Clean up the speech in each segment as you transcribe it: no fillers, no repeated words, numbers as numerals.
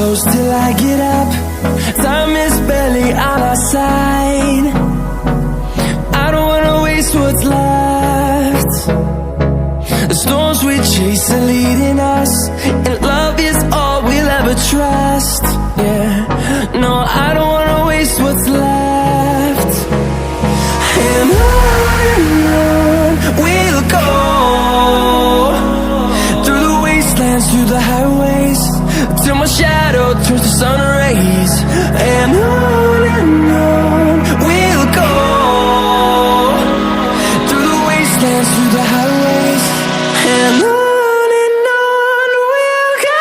close till I get up. Time is barely on our side. I don't wanna waste what's left. The storms we chase are leading us, and love is all we'll ever trust. Yeah, no, I don't wanna waste what's left. And on we'll go, through the wastelands, through the highways, till my shadow turns to sun rays. And on we'll go, through the wastelands, through the highways, and on we'll go.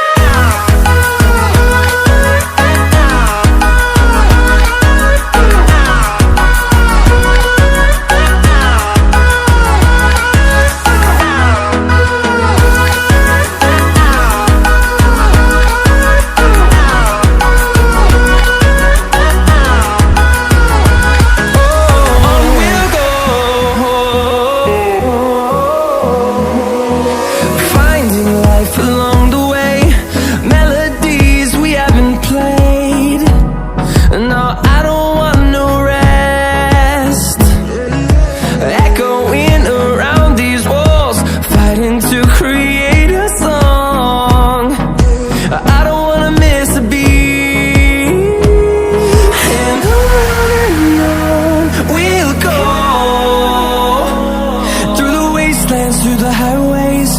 Through the highways,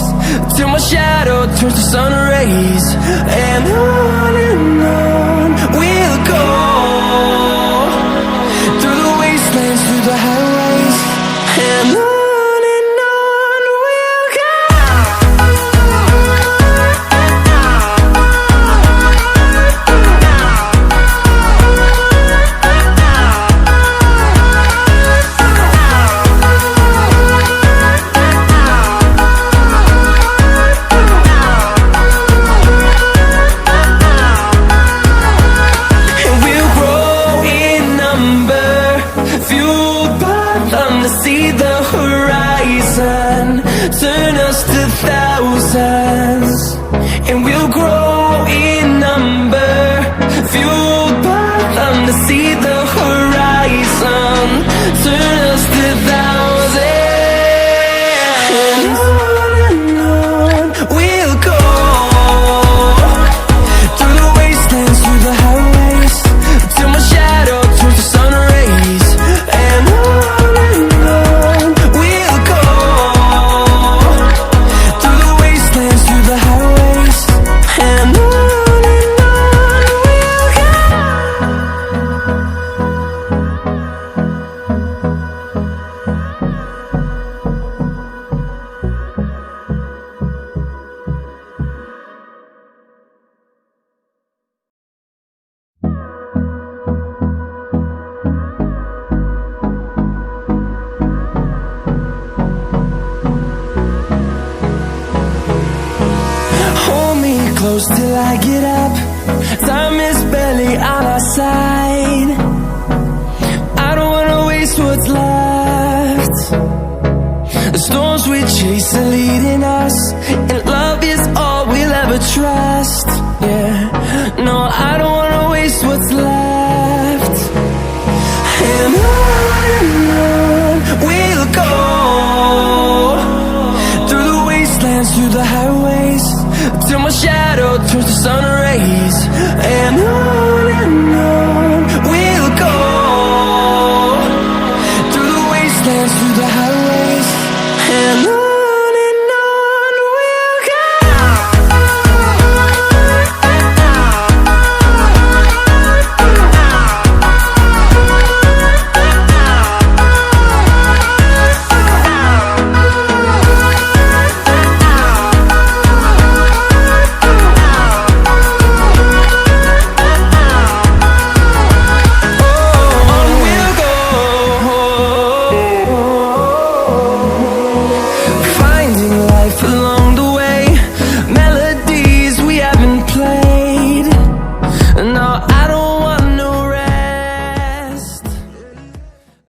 till my shadow turns to sun rays. And on we'll go, through the wastelands, through the highways, and on we'll go. See the horizon, turn us to thousands, and we'll grow in number, fueled by them to see the horizon, turn us to thousands. And on we'll go, through the wastelands, through the highways, till my shadow turns to sun rays. And close till I get up. Time is barely on our side. I don't wanna waste what's left. The storms we chase are leading us, and